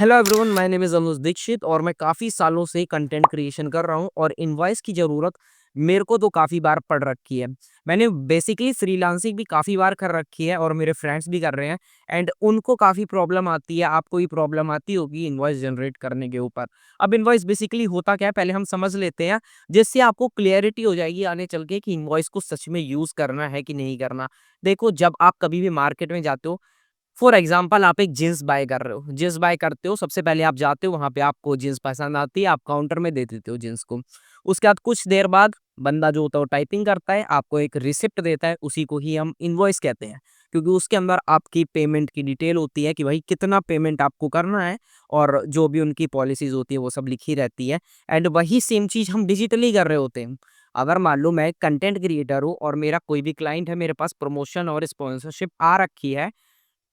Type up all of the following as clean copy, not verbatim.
Hello everyone, my name is Anuj Dikshit और मैं काफ़ी सालों से कंटेंट क्रिएशन कर रहा हूँ और इनवॉइस की ज़रूरत मेरे को तो काफ़ी बार पड़ रखी है। मैंने बेसिकली फ्रीलांसिंग भी काफ़ी बार कर रखी है और मेरे फ्रेंड्स भी कर रहे हैं एंड उनको काफ़ी प्रॉब्लम आती है, आपको भी प्रॉब्लम आती होगी इनवॉइस जनरेट करने के ऊपर। अब इनवॉइस बेसिकली होता क्या है, पहले हम समझ लेते हैं, जिससे आपको क्लैरिटी हो जाएगी आगे चल के कि इनवॉइस को सच में यूज़ करना है कि नहीं करना। देखो, जब आप कभी भी मार्केट में जाते हो, फॉर एग्जाम्पल आप एक जीन्स बाय कर रहे हो, जीन्स बाय करते हो, सबसे पहले आप जाते हो वहाँ पे, आपको जीन्स पसंद आती है, आप काउंटर में दे देते हो जीन्स को। उसके बाद कुछ देर बाद बंदा जो होता है वो टाइपिंग करता है, आपको एक रिसिप्ट देता है, उसी को ही हम इनवॉइस कहते हैं। क्योंकि उसके अंदर आपकी पेमेंट की डिटेल होती है कि भाई कितना पेमेंट आपको करना है और जो भी उनकी पॉलिसीज होती है वो सब लिखी रहती है। एंड वही सेम चीज़ हम डिजिटली कर रहे होते हैं। अगर मान लो मैं कंटेंट क्रिएटर हूँ और मेरा कोई भी क्लाइंट है, मेरे पास प्रमोशन और स्पॉन्सरशिप आ रखी है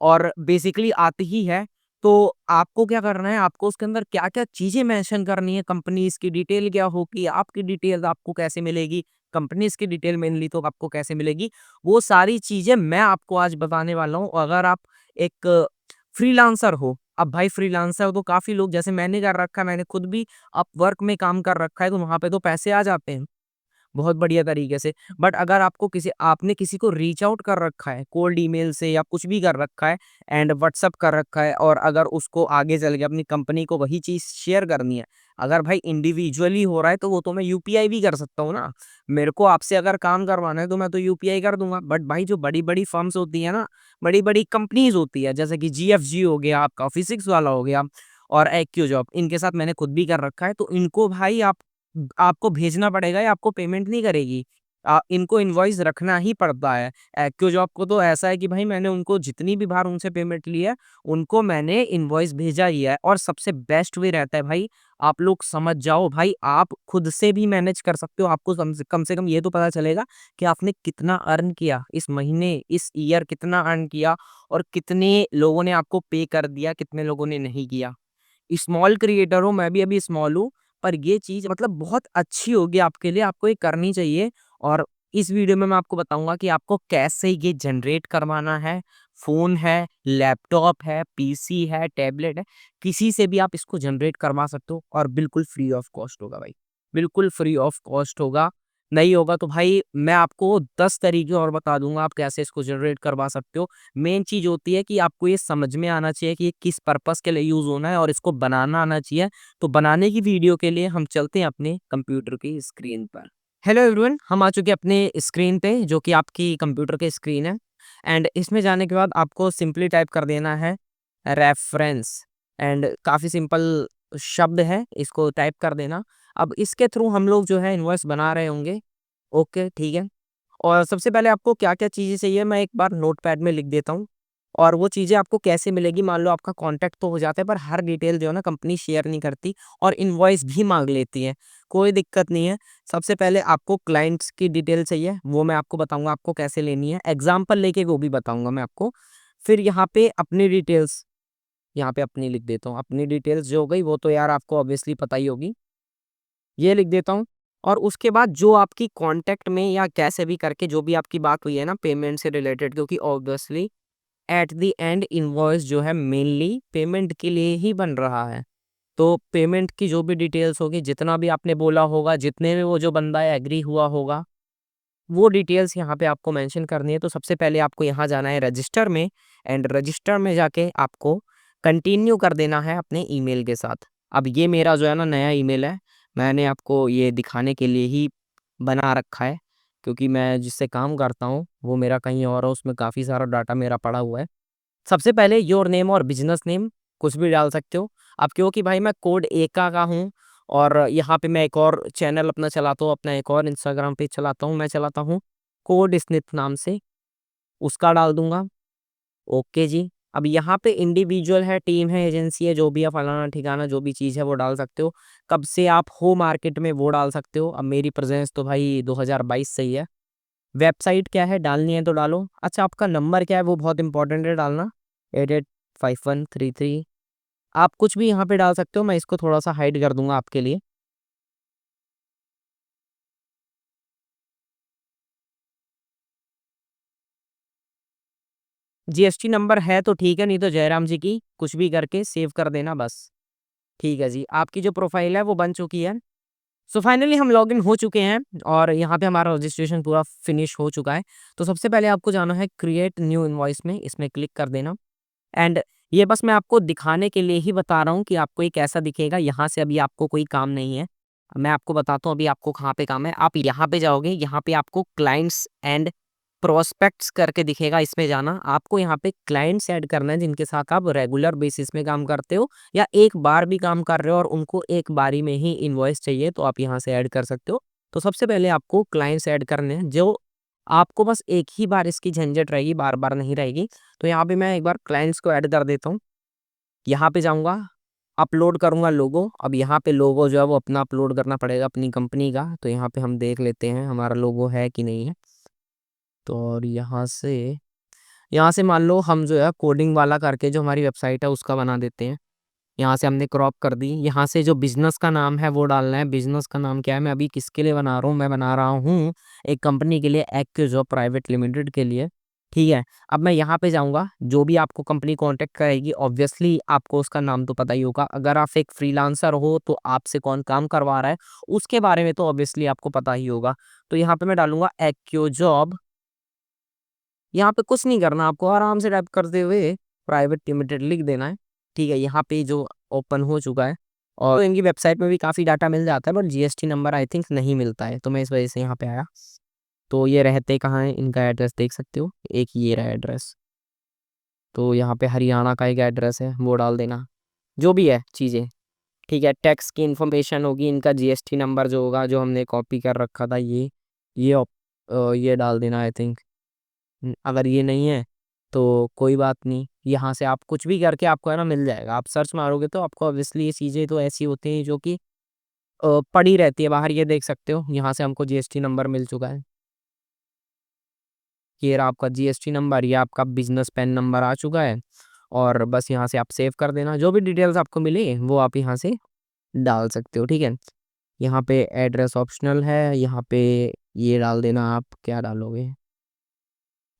और बेसिकली आती ही है, तो आपको क्या करना है, आपको उसके अंदर क्या-क्या चीज़ें मेंशन करनी है, कंपनीज़ की डिटेल क्या होगी, आपकी डिटेल आपको कैसे मिलेगी, कंपनीज़ की डिटेल मेनली तो आपको कैसे मिलेगी, वो सारी चीज़ें मैं आपको आज बताने वाला हूँ। अगर आप एक फ्रीलांसर हो, अब भाई फ्रीलांसर हो तो काफ़ी लोग, जैसे मैंने कर रखा है, मैंने खुद भी अपवर्क में काम कर रखा है, तो वहाँ पे तो पैसे आ जाते हैं। बहुत बढ़िया तरीके से। बट अगर आपको किसी आपने किसी को रीच आउट कर रखा है, कोल्ड ईमेल से या कुछ भी कर रखा है एंड व्हाट्सएप कर रखा है और अगर उसको आगे चल के अपनी कंपनी को वही चीज़ शेयर करनी है, अगर भाई इंडिविजुअली हो रहा है तो वो तो मैं यूपीआई भी कर सकता हूँ ना। मेरे को आपसे अगर काम करवाना है तो मैं तो यूपीआई कर दूँगा। बट भाई जो बड़ी-बड़ी फर्म्स होती है ना, बड़ी-बड़ी कंपनीज़ होती है, जैसे कि जीएफजी हो गया, आपका फिजिक्स वाला हो गया और एक्यूजॉब, इनके साथ मैंने खुद भी कर रखा है, तो इनको भाई आपको भेजना पड़ेगा, या आपको पेमेंट नहीं करेगी। इनको इनवॉइस रखना ही पड़ता है। एक्यूजॉब को तो ऐसा है कि भाई मैंने उनको जितनी भी बार उनसे पेमेंट ली है, उनको मैंने इनवॉइस भेजा ही है। और सबसे बेस्ट वे रहता है भाई, आप लोग समझ जाओ भाई, आप खुद से भी मैनेज कर सकते हो। आपको कम से कम ये तो पता चलेगा कि आपने कितना अर्न किया इस महीने, इस ईयर कितना अर्न किया और कितने लोगों ने आपको पे कर दिया, कितने लोगों ने नहीं किया। स्मॉल क्रिएटर हूँ, मैं भी अभी स्मॉल हूँ, पर ये चीज़ मतलब बहुत अच्छी होगी आपके लिए, आपको ये करनी चाहिए। और इस वीडियो में मैं आपको बताऊँगा कि आपको कैसे ये जनरेट करवाना है। फ़ोन है, लैपटॉप है, पीसी है, टैबलेट है, किसी से भी आप इसको जनरेट करवा सकते हो और बिल्कुल फ्री ऑफ कॉस्ट होगा भाई, बिल्कुल फ्री ऑफ कॉस्ट होगा। नहीं होगा तो भाई मैं आपको 10 तरीके और बता दूँगा आप कैसे इसको जनरेट करवा सकते हो। मेन चीज़ होती है कि आपको ये समझ में आना चाहिए कि ये किस पर्पज़ के लिए यूज़ होना है और इसको बनाना आना चाहिए। तो बनाने की वीडियो के लिए हम चलते हैं अपने कंप्यूटर की स्क्रीन पर। हेलो एवरीवन, हम आ चुके हैं अपने स्क्रीन पे, जो कि आपकी कंप्यूटर की स्क्रीन है। एंड इसमें जाने के बाद आपको सिंपली टाइप कर देना है रेफरेंस। एंड काफ़ी सिंपल शब्द है, इसको टाइप कर देना। अब इसके थ्रू हम लोग जो है इनवॉइस बना रहे होंगे। ओके, ठीक है। और सबसे पहले आपको क्या-क्या चीज़ें चाहिए, मैं एक बार नोटपैड में लिख देता हूँ। और वो चीज़ें आपको कैसे मिलेगी, मान लो आपका कॉन्टैक्ट तो हो जाता है, पर हर डिटेल जो है ना कंपनी शेयर नहीं करती और इनवॉइस भी माँग लेती है। कोई दिक्कत नहीं है। सबसे पहले आपको क्लाइंट्स की डिटेल चाहिए, वो मैं आपको बताऊँगा आपको कैसे लेनी है। एग्ज़ाम्पल लेके वो भी बताऊँगा मैं आपको। फिर यहाँ पे अपनी डिटेल्स, यहाँ पे अपनी लिख देता हूँ। अपनी डिटेल्स जो हो गई वो तो यार आपको ऑब्वियसली पता ही होगी। ये लिख देता हूँ। और उसके बाद जो आपकी कॉन्टैक्ट में या कैसे भी करके जो भी आपकी बात हुई है ना पेमेंट से रिलेटेड, क्योंकि obviously at the end invoice जो है मेनली पेमेंट के लिए ही बन रहा है। तो पेमेंट की जो भी डिटेल्स होगी, जितना भी आपने बोला होगा, जितने में वो जो बंदा है एग्री हुआ होगा, वो डिटेल्स यहाँ पे आपको मेंशन करनी है। तो सबसे पहले आपको यहाँ जाना है रजिस्टर में एंड रजिस्टर में जाके आपको कंटिन्यू कर देना है अपने ईमेल के साथ। अब ये मेरा जो है ना नया ईमेल है, मैंने आपको ये दिखाने के लिए ही बना रखा है, क्योंकि मैं जिससे काम करता हूँ वो मेरा कहीं और है, उसमें काफ़ी सारा डाटा मेरा पड़ा हुआ है। सबसे पहले योर नेम और बिज़नेस नेम कुछ भी डाल सकते हो। अब क्योंकि भाई मैं कोड एका का हूँ और यहाँ पे मैं एक और चैनल अपना चलाता हूँ, अपना एक और इंस्टाग्राम पेज चलाता हूँ, मैं चलाता हूँ कोड स्निप नाम से, उसका डाल दूँगा। ओके जी। अब यहाँ पे इंडिविजुअल है, टीम है, एजेंसी है, जो भी है, फलाना-ठिकाना जो भी चीज़ है वो डाल सकते हो। कब से आप हो मार्केट में वो डाल सकते हो। अब मेरी प्रेज़ेंस तो भाई 2022 से ही है। वेबसाइट क्या है, डालनी है तो डालो। अच्छा, आपका नंबर क्या है वो बहुत इंपॉर्टेंट है डालना, 885133। आप कुछ भी यहाँ पे डाल सकते हो, मैं इसको थोड़ा-सा हाइड कर दूँगा आपके लिए। जीएसटी नंबर है तो ठीक है, नहीं तो जयराम जी की कुछ भी करके सेव कर देना बस। ठीक है जी, आपकी जो प्रोफाइल है वो बन चुकी है। सो फाइनली हम लॉगिन हो चुके हैं और यहाँ पे हमारा रजिस्ट्रेशन पूरा फिनिश हो चुका है। तो सबसे पहले आपको जाना है क्रिएट न्यू इनवॉइस में, इसमें क्लिक कर देना। एंड ये बस मैं आपको दिखाने के लिए ही बता रहा हूँ कि आपको ये कैसा दिखेगा। यहाँ से अभी आपको कोई काम नहीं है। मैं आपको बताता हूँ अभी आपको कहाँ पे काम है। आप यहाँ पे जाओगे, यहाँ पे आपको क्लाइंट्स एंड प्रोस्पेक्ट्स करके दिखेगा, इसमें जाना। आपको यहाँ पे क्लाइंट्स ऐड करना है जिनके साथ आप रेगुलर बेसिस में काम करते हो या एक बार भी काम कर रहे हो और उनको एक बारी में ही इनवॉइस चाहिए, तो आप यहाँ से ऐड कर सकते हो। तो सबसे पहले आपको क्लाइंट्स ऐड करने हैं, जो आपको बस एक ही बार इसकी झंझट रहेगी, बार बार नहीं रहेगी। तो यहाँ पे मैं एक बार क्लाइंट्स को ऐड कर देता हूँ। यहाँ पे जाऊँगा, अपलोड करूँगा लोगो। अब यहाँ पे लोगो जो है वो अपना अपलोड करना पड़ेगा अपनी कंपनी का। तो यहाँ पे हम देख लेते हैं हमारा लोगो है कि नहीं है। तो और यहाँ से मान लो हम जो है कोडिंग वाला करके जो हमारी वेबसाइट है उसका बना देते हैं। यहाँ से हमने क्रॉप कर दी। यहाँ से जो बिज़नेस का नाम है वो डालना है। बिज़नेस का नाम क्या है, मैं अभी किसके लिए बना रहा हूँ, मैं बना रहा हूँ एक कंपनी के लिए, एक्जॉब प्राइवेट लिमिटेड के लिए। ठीक है, अब मैं यहाँ पे जाऊँगा। जो भी आपको कंपनी कांटेक्ट करेगी ऑब्वियसली आपको उसका नाम तो पता ही होगा। अगर आप एक फ्रीलांसर हो तो आपसे कौन काम करवा रहा है उसके बारे में तो ऑब्वियसली आपको पता ही होगा। तो यहाँ पे मैं डालूंगा एक्जॉब। यहाँ पे कुछ नहीं करना, आपको आराम से टाइप करते हुए प्राइवेट लिमिटेड लिख देना है। ठीक है, यहाँ पे जो ओपन हो चुका है और तो इनकी वेबसाइट में भी काफ़ी डाटा मिल जाता है, but GST number I think नहीं मिलता है, तो मैं इस वजह से यहाँ पे आया। तो ये रहते कहाँ है, इनका एड्रेस देख सकते हो, एक ये रहा एड्रेस। तो यहाँ पे हरियाणा का एक एड्रेस है, वो डाल देना। जो भी है चीज़ें, ठीक है। टैक्स की इन्फॉर्मेशन होगी, इनका जीएसटी नंबर जो होगा, जो हमने कॉपी कर रखा था, ये डाल देना आई थिंक। अगर ये नहीं है तो कोई बात नहीं, यहाँ से आप कुछ भी करके आपको है ना मिल जाएगा। आप सर्च मारोगे तो आपको ऑब्वियसली ये चीज़ें तो ऐसी होती हैं जो कि पड़ी रहती है बाहर। ये देख सकते हो यहाँ से हमको जीएसटी नंबर मिल चुका है। ये रहा आपका जीएसटी नंबर, ये आपका बिजनेस पेन नंबर आ चुका है। और बस यहाँ से आप सेव कर देना, जो भी डिटेल्स आपको मिले वो आप यहाँ से डाल सकते हो। ठीक है, यहाँ पे एड्रेस ऑप्शनल है, यहाँ पे ये डाल देना। आप क्या डालोगे,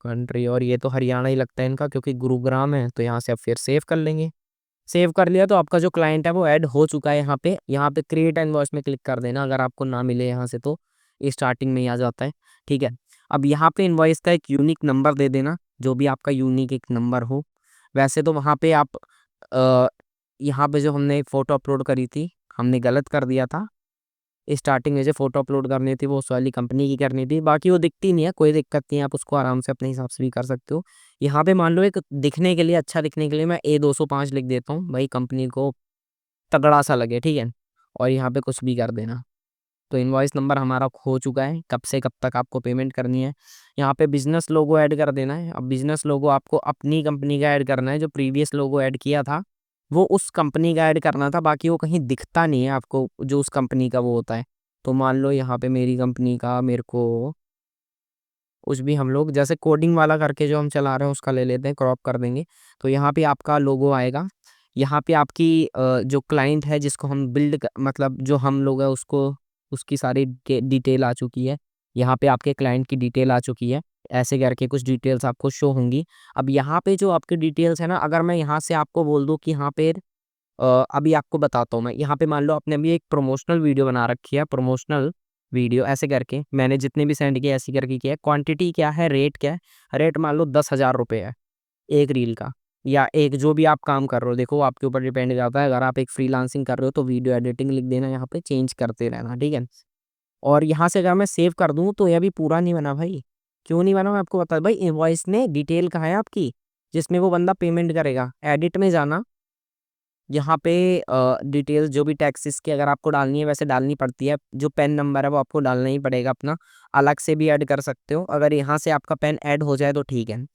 कंट्री, और ये तो हरियाणा ही लगता है इनका क्योंकि गुरुग्राम है। तो यहाँ से आप फिर सेव कर लेंगे। सेव कर लिया तो आपका जो क्लाइंट है वो ऐड हो चुका है। यहाँ पे क्रिएट इनवॉइस में क्लिक कर देना। अगर आपको ना मिले यहाँ से तो ये स्टार्टिंग में ही आ जाता है। ठीक है, अब यहाँ पे इनवॉइस का एक यूनिक नंबर दे देना, जो भी आपका यूनिक एक नंबर हो। वैसे तो वहाँ पे आप अ, यहाँ पे जो हमने फ़ोटो अपलोड करी थी, हमने गलत कर दिया था। स्टार्टिंग में जो फ़ोटो अपलोड करनी थी वो उस वाली कंपनी की करनी थी। बाकी वो दिखती नहीं है, कोई दिक्कत नहीं है, आप उसको आराम से अपने हिसाब से भी कर सकते हो। यहाँ पे मान लो एक दिखने के लिए, अच्छा दिखने के लिए मैं A205 लिख देता हूँ भाई, कंपनी को तगड़ा सा लगे। ठीक है, और यहाँ पे कुछ भी कर देना। तो इनवॉइस नंबर हमारा हो चुका है। कब से कब तक आपको पेमेंट करनी है, यहाँ पे बिजनेस लोगो ऐड कर देना है। अब बिजनेस लोगो आपको अपनी कंपनी का ऐड करना है। जो प्रीवियस लोगो ऐड किया था वो उस कंपनी का ऐड करना था, बाकी वो कहीं दिखता नहीं है आपको जो उस कंपनी का वो होता है। तो मान लो यहाँ पे मेरी कंपनी का मेरे को कुछ भी, हम लोग जैसे कोडिंग वाला करके जो हम चला रहे हैं उसका ले लेते हैं, क्रॉप कर देंगे। तो यहाँ पे आपका लोगो आएगा। यहाँ पे आपकी जो क्लाइंट है जिसको हम मतलब जो हम लोग है उसको, उसकी सारी डिटेल आ चुकी है। यहाँ पे आपके क्लाइंट की डिटेल आ चुकी है। ऐसे करके कुछ डिटेल्स आपको शो होंगी। अब यहाँ पे जो आपकी डिटेल्स है ना, अगर मैं यहाँ से आपको बोल दूँ कि यहाँ पे अभी आपको बताता हूँ मैं। यहाँ पे मान लो आपने अभी एक प्रमोशनल वीडियो बना रखी है, प्रमोशनल वीडियो ऐसे करके मैंने जितने भी सेंड किए ऐसे करके किया है। क्वांटिटी क्या है, रेट क्या है, रेट मान लो 10,000 रुपये है एक रील का, या एक जो भी आप काम कर रहे हो। देखो आपके ऊपर डिपेंड करता है। अगर आप एक फ्रीलांसिंग कर रहे हो तो वीडियो एडिटिंग लिख देना, यहाँ पे चेंज करते रहना। ठीक है, और यहाँ से अगर मैं सेव कर दूँ तो ये अभी पूरा नहीं बना भाई। क्यों नहीं बना मैं आपको बता, भाई इनवॉइस ने डिटेल कहाँ है आपकी जिसमें वो बंदा पेमेंट करेगा। एडिट में जाना, यहाँ पे डिटेल्स जो भी टैक्सेस की अगर आपको डालनी है वैसे डालनी पड़ती है। जो पेन नंबर है वो आपको डालना ही पड़ेगा अपना, अलग से भी ऐड कर सकते हो। अगर यहाँ से आपका पेन ऐड हो जाए तो ठीक है।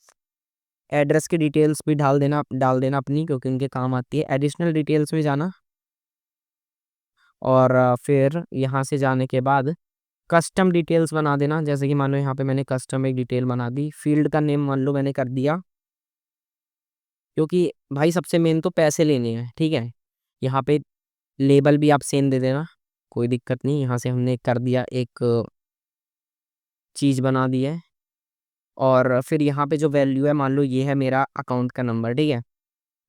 एड्रेस की डिटेल्स भी डाल देना अपनी, क्योंकि उनके काम आती है। एडिशनल डिटेल्स में जाना और फिर यहाँ से जाने के बाद कस्टम डिटेल्स बना देना। जैसे कि मान लो यहाँ पे मैंने कस्टम एक डिटेल बना दी। फील्ड का नेम मान लो मैंने कर दिया, क्योंकि भाई सबसे मेन तो पैसे लेने हैं। ठीक है, यहाँ पे लेबल भी आप सेम दे देना, कोई दिक्कत नहीं। यहाँ से हमने कर दिया, एक चीज़ बना दी है। और फिर यहाँ पे जो वैल्यू है मान लो ये है मेरा अकाउंट का नंबर, ठीक है।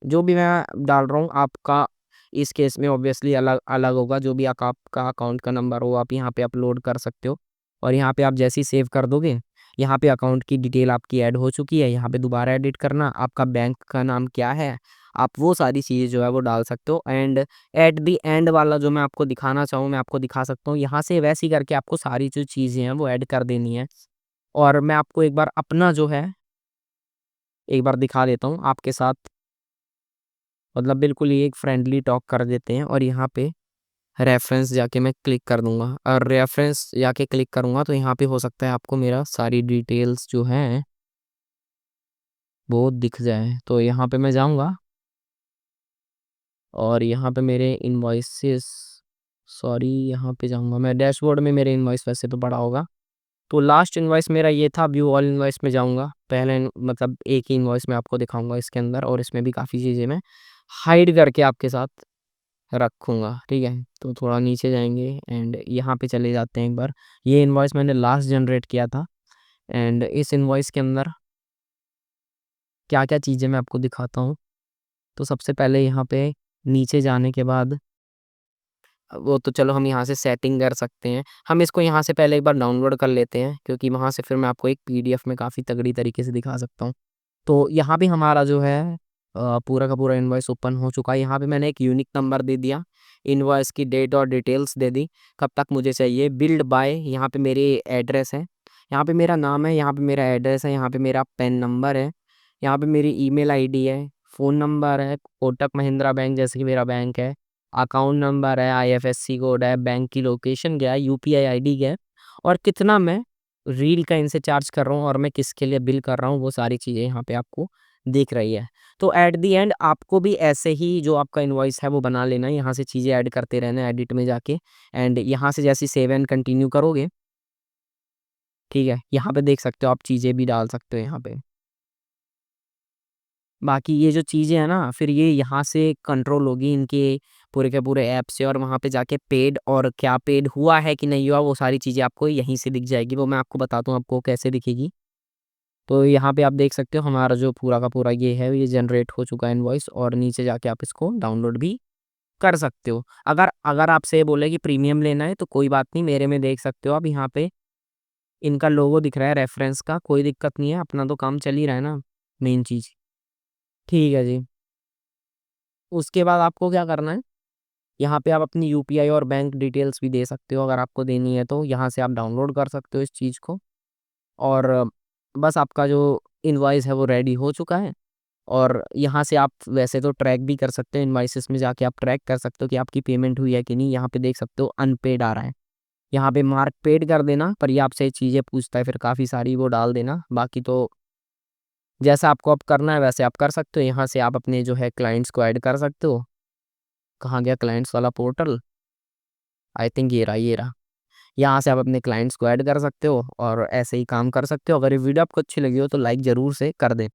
जो भी मैं डाल रहा हूँ आपका इस केस में ऑब्वियसली अलग अलग होगा, जो भी आपका अकाउंट का नंबर हो आप यहाँ पे अपलोड कर सकते हो। और यहाँ पे आप जैसे ही सेव कर दोगे, यहाँ पे अकाउंट की डिटेल आपकी ऐड हो चुकी है। यहाँ पे दोबारा एडिट करना, आपका बैंक का नाम क्या है, आप वो सारी चीज़ें जो है वो डाल सकते हो। एंड एट दी एंड वाला जो मैं आपको दिखाना चाहूँ मैं आपको दिखा सकता हूँ। यहाँ से वैसे ही करके आपको सारी जो चीज़ें हैं वो ऐड कर देनी है। और मैं आपको एक बार अपना जो है एक बार दिखा देता हूँ आपके साथ, मतलब बिल्कुल ही एक फ्रेंडली टॉक कर देते हैं। और यहाँ पे रेफरेंस जाके मैं क्लिक कर दूंगा, और रेफरेंस जाके क्लिक करूंगा तो यहाँ पे हो सकता है आपको मेरा सारी डिटेल्स जो हैं वो दिख जाए। तो यहाँ पे मैं जाऊंगा और यहाँ पे मेरे इनवॉइसेस, सॉरी यहाँ पे जाऊंगा मैं डैशबोर्ड में, मेरे इनवॉइस वैसे तो बड़ा होगा। तो लास्ट इनवॉइस मेरा ये था, व्यू ऑल इनवॉइस में जाऊंगा। पहले मतलब एक ही इनवॉइस में आपको दिखाऊंगा इसके अंदर, और इसमें भी काफ़ी चीज़ें मैं हाइड करके आपके साथ रखूँगा, ठीक है। तो थोड़ा नीचे जाएँगे एंड यहाँ पे चले जाते हैं एक बार। ये इनवॉइस मैंने लास्ट जनरेट किया था एंड इस इनवॉइस के अंदर क्या-क्या चीज़ें मैं आपको दिखाता हूँ। तो सबसे पहले यहाँ पे नीचे जाने के बाद वो तो चलो हम यहाँ से सेटिंग कर सकते हैं। हम इसको यहाँ से पहले एक बार डाउनलोड कर लेते हैं, क्योंकि वहाँ से फिर मैं आपको एक पीडीएफ में काफ़ी तगड़ी तरीके से दिखा सकता हूँ। तो यहाँ पे हमारा जो है पूरा का पूरा इनवॉइस ओपन हो चुका है। यहाँ पे मैंने एक यूनिक नंबर दे दिया, इनवॉइस की डेट और डिटेल्स दे दी, कब तक मुझे चाहिए, बिल्ड बाय, यहाँ पे मेरी एड्रेस है, यहाँ पे मेरा नाम है, यहाँ पे मेरा एड्रेस है, यहाँ पे मेरा पेन नंबर है, यहाँ पे मेरी ईमेल आईडी है, फ़ोन नंबर है, कोटक महिंद्रा बैंक जैसे कि मेरा बैंक है, अकाउंट नंबर है, आईएफएससी कोड है, बैंक की लोकेशन क्या है, यूपीआई आईडी क्या है, और कितना मैं रील का इनसे चार्ज कर रहा हूँ और मैं किसके लिए बिल कर रहा हूँ, वो सारी चीज़ें यहाँ पे आपको दिख रही है। तो एट द एंड आपको भी ऐसे ही जो आपका इनवॉइस है वो बना लेना है, यहाँ से चीज़ें ऐड करते रहना है एडिट में जाके। एंड यहाँ से जैसे सेव एंड कंटिन्यू करोगे, ठीक है, यहाँ पे देख सकते हो आप चीज़ें भी डाल सकते हो यहाँ पे। बाकी ये जो चीज़ें हैं ना, फिर ये यहाँ से कंट्रोल होगी इनके पूरे के पूरे ऐप से, और वहाँ पे जाके पेड और क्या पेड हुआ है कि नहीं हुआ वो सारी चीज़ें आपको यहीं से दिख जाएगी। वो मैं आपको बताता हूँ आपको कैसे दिखेगी। तो यहाँ पे आप देख सकते हो हमारा जो पूरा का पूरा ये है, ये जनरेट हो चुका है इनवॉइस, और नीचे जाके आप इसको डाउनलोड भी कर सकते हो। अगर अगर आपसे ये बोले कि प्रीमियम लेना है तो कोई बात नहीं, मेरे में देख सकते हो आप, यहाँ पे इनका लोगो दिख रहा है रेफरेंस का, कोई दिक्कत नहीं है, अपना तो काम चल ही रहा है ना, मेन चीज़। ठीक है जी। उसके बाद आपको क्या करना है, यहाँ पे आप अपनी यूपीआई और बैंक डिटेल्स भी दे सकते हो, अगर आपको देनी है तो यहाँ से आप डाउनलोड कर सकते हो इस चीज़ को। और बस आपका जो इनवॉइस है वो रेडी हो चुका है। और यहाँ से आप वैसे तो ट्रैक भी कर सकते हो, इनवॉइसेस में जाके आप ट्रैक कर सकते हो कि आपकी पेमेंट हुई है कि नहीं। यहाँ पे देख सकते हो अनपेड आ रहा है, यहाँ पे मार्क पेड कर देना, पर ये आपसे चीज़ें पूछता है फिर काफ़ी सारी, वो डाल देना। बाकी तो जैसा आपको अब करना है वैसे आप कर सकते हो। यहाँ से आप अपने जो है क्लाइंट्स को ऐड कर सकते हो। कहाँ गया क्लाइंट्स वाला पोर्टल, आई थिंक ये रहा। यहाँ से आप अपने क्लाइंट्स को ऐड कर सकते हो और ऐसे ही काम कर सकते हो। अगर ये वीडियो आपको अच्छी लगी हो तो लाइक ज़रूर से कर दें।